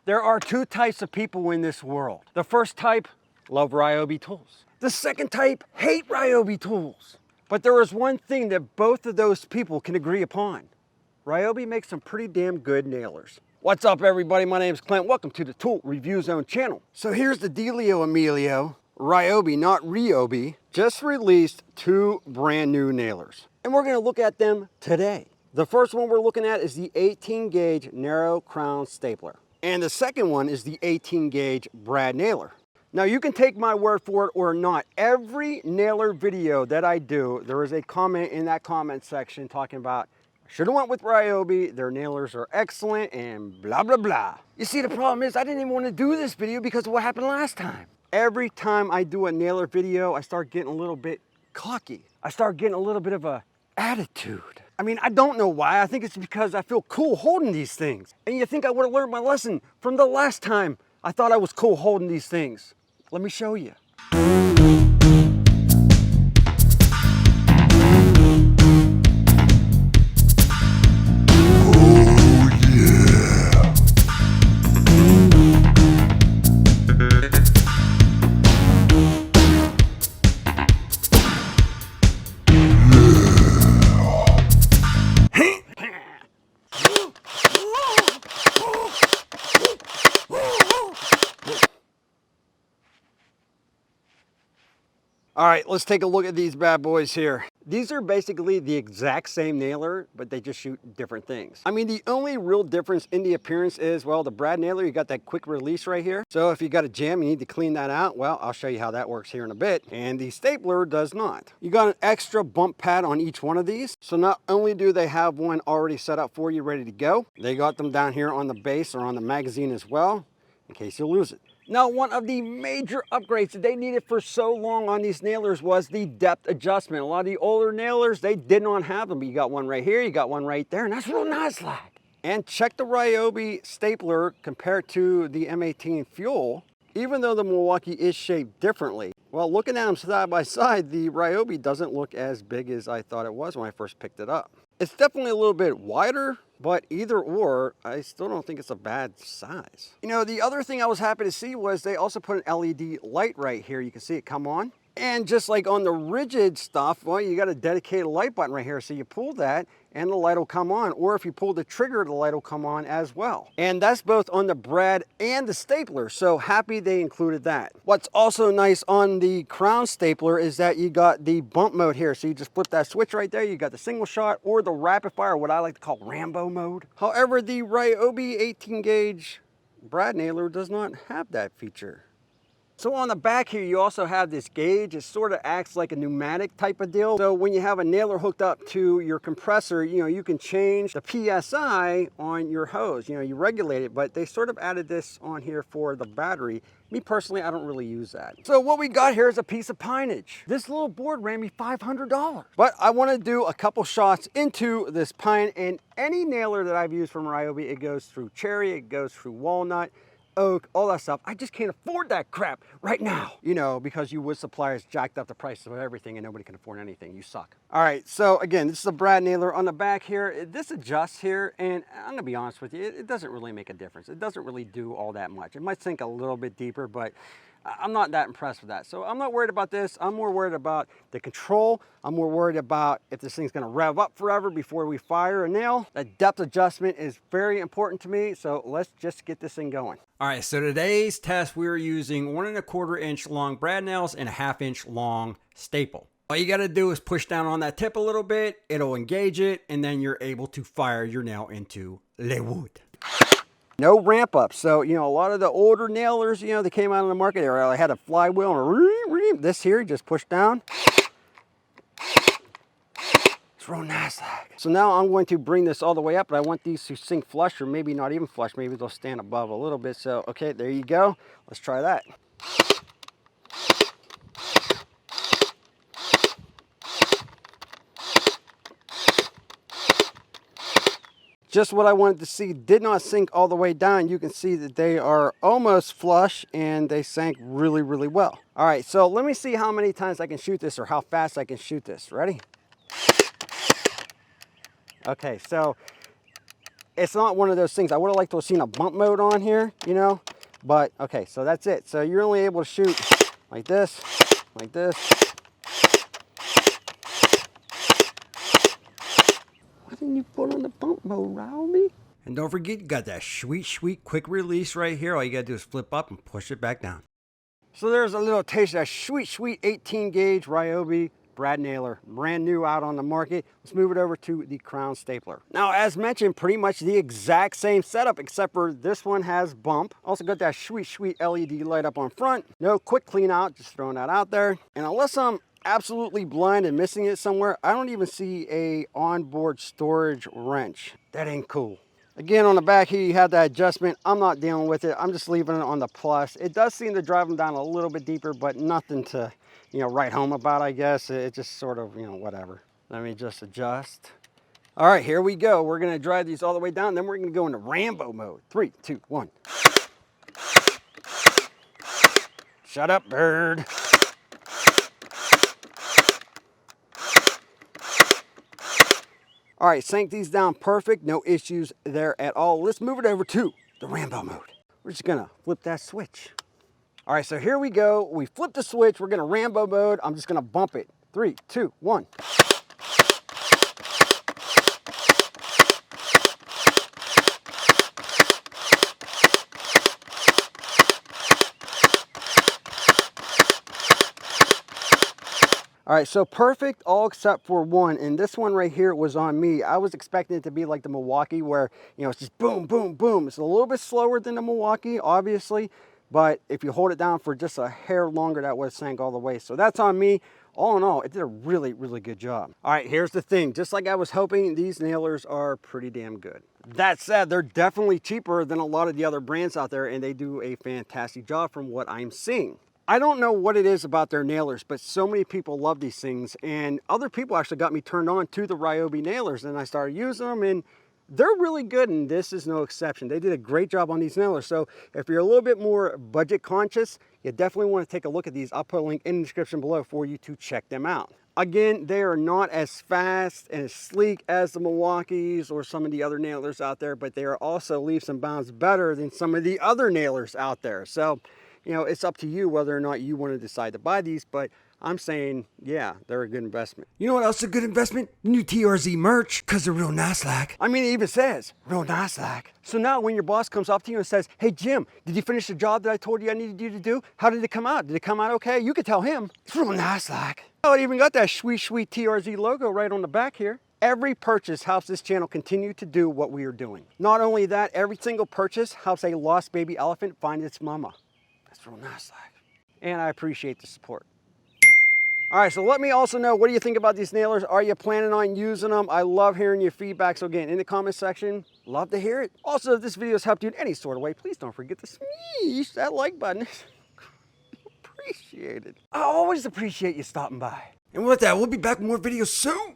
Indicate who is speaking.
Speaker 1: There are two types of people in this world. The first type, love Ryobi tools. The second type, hate Ryobi tools. But there is one thing that both of those people can agree upon. Ryobi makes some pretty damn good nailers. What's up, everybody? My name is Clint. Welcome to the Tool Review Zone channel. So here's the dealio, Emilio. Ryobi, not Ryobi, just released two brand new nailers. And we're gonna look at them today. The first one we're looking at is the 18 gauge Narrow Crown Stapler. And the second one is the 18 gauge Brad Nailer. Now you can take my word for it or not. Every nailer video that I do, there is a comment in that comment section talking about, should have went with Ryobi, their nailers are excellent and blah, blah, blah. You see, the problem is I didn't even want to do this video because of what happened last time. Every time I do a nailer video, I start getting a little bit cocky. I start getting a little bit of a attitude. I mean, I don't know why. I think it's because I feel cool holding these things. And you think I would have learned my lesson from the last time I thought I was cool holding these things. Let me show you. All right, let's take a look at these bad boys here. These are basically the exact same nailer, but they just shoot different things. I mean, the only real difference in the appearance is, well, the Brad Nailer, you got that quick release right here. So if you got a jam, you need to clean that out. Well, I'll show you how that works here in a bit. And the stapler does not. You got an extra bump pad on each one of these. So not only do they have one already set up for you, ready to go, they got them down here on the base or on the magazine as well, in case you lose it. Now, one of the major upgrades that they needed for so long on these nailers was the depth adjustment. A lot of the older nailers, they did not have them. But you got one right here, you got one right there, and that's real nice like. And check the Ryobi stapler compared to the M18 Fuel, even though the Milwaukee is shaped differently. Well, looking at them side by side, the Ryobi doesn't look as big as I thought it was when I first picked it up. It's definitely a little bit wider, but either or, I still don't think it's a bad size. You know, the other thing I was happy to see was they also put an LED light right here. You can see it come on. And just like on the rigid stuff, well, you got a dedicated light button right here. So you pull that and the light will come on. Or if you pull the trigger, the light will come on as well. And that's both on the Brad and the stapler. So happy they included that. What's also nice on the Crown Stapler is that you got the bump mode here. So you just flip that switch right there. You got the single shot or the rapid fire, what I like to call Rambo mode. However, the Ryobi 18 gauge Brad Nailer does not have that feature. So on the back here, you also have this gauge. It sort of acts like a pneumatic type of deal. So when you have a nailer hooked up to your compressor, you know, you can change the PSI on your hose. You know, you regulate it, but they sort of added this on here for the battery. Me personally, I don't really use that. So what we got here is a piece of pineage. This little board ran me $500. But I want to do a couple shots into this pine, and any nailer that I've used from Ryobi, it goes through cherry, it goes through walnut, oak, all that stuff. I just can't afford that crap right now. You know, because you wood suppliers jacked up the prices of everything and nobody can afford anything. You suck. All right, so again, this is a Brad Nailer. On the back here, this adjusts here, and I'm gonna be honest with you, it doesn't really make a difference. It doesn't really do all that much. It might sink a little bit deeper, but I'm not that impressed with that. So I'm not worried about this. I'm more worried about the control. I'm more worried about if this thing's gonna rev up forever before we fire a nail. That depth adjustment is very important to me. So let's just get this thing going. All right, so today's test, we're using 1 1/4 inch long brad nails and a 1/2 inch long staple. All you gotta do is push down on that tip a little bit, it'll engage it, and then you're able to fire your nail into le wood. No ramp up. So, you know, a lot of the older nailers, you know, they came out on the market area. I had a flywheel and this here, you just push down. It's real nice. So now I'm going to bring this all the way up, but I want these to sink flush, or maybe not even flush. Maybe they'll stand above a little bit. So, okay, there you go. Let's try that. Just what I wanted to see. Did not sink all the way down. You can see that they are almost flush and they sank really, really well. All right, so let me see how many times I can shoot this or how fast I can shoot this. Ready? Okay, so it's not one of those things. I would have liked to have seen a bump mode on here, you know, but okay, so that's it. So you're only able to shoot like this, like this. Why didn't you put on the bump mode, Ryobi? And don't forget, you got that sweet, sweet quick release right here. All you gotta do is flip up and push it back down. So there's a little taste of that sweet, sweet 18 gauge Ryobi brad nailer, brand new out on the market. Let's move it over to the crown stapler. Now, as mentioned, pretty much the exact same setup, except for this one has bump. Also got that sweet, sweet LED light up on front. No quick clean out, just throwing that out there. And unless I'm absolutely blind and missing it somewhere, I don't even see a onboard storage wrench. That ain't cool. Again, on the back here, you have that adjustment. I'm not dealing with it. I'm just leaving it on the plus. It does seem to drive them down a little bit deeper, but nothing to, you know, write home about, I guess. It just sort of, you know, whatever. Let me just adjust. All right, here we go. We're gonna drive these all the way down. Then we're gonna go into Rambo mode. 3, 2, 1. Shut up, bird. All right, sank these down perfect. No issues there at all. Let's move it over to the Rambo mode. We're just gonna flip that switch. All right, so here we go. We flip the switch. We're gonna Rambo mode. I'm just gonna bump it. 3, 2, 1. All right, so perfect all except for one, and this one right here was on me. I was expecting it to be like the Milwaukee where, you know, it's just boom, boom, boom. It's a little bit slower than the Milwaukee, obviously, but if you hold it down for just a hair longer, that would have sank all the way. So that's on me. All in all, it did a really, really good job. All right, here's the thing. Just like I was hoping, these nailers are pretty damn good. That said, they're definitely cheaper than a lot of the other brands out there, and they do a fantastic job from what I'm seeing. I don't know what it is about their nailers, but so many people love these things, and other people actually got me turned on to the Ryobi nailers, and I started using them, and they're really good, and this is no exception. They did a great job on these nailers. So if you're a little bit more budget conscious, you definitely want to take a look at these. I'll put a link in the description below for you to check them out. Again, they are not as fast and as sleek as the Milwaukees or some of the other nailers out there, but they are also leaps and bounds better than some of the other nailers out there. So, you know, it's up to you whether or not you want to decide to buy these, but I'm saying, yeah, they're a good investment. You know what else is a good investment? New TRZ merch, because they're real nice like. I mean, it even says, real nice like. So now when your boss comes up to you and says, hey, Jim, did you finish the job that I told you I needed you to do? How did it come out? Did it come out okay? You could tell him, it's real nice like. Oh, it even got that sweet, sweet TRZ logo right on the back here. Every purchase helps this channel continue to do what we are doing. Not only that, every single purchase helps a lost baby elephant find its mama. That's real nice like. And I appreciate the support. All right, so let me also know, what do you think about these nailers? Are you planning on using them? I love hearing your feedback. So again, in the comment section, love to hear it. Also, if this video has helped you in any sort of way, please don't forget to smash that like button. Appreciate it. I always appreciate you stopping by. And with that, we'll be back with more videos soon.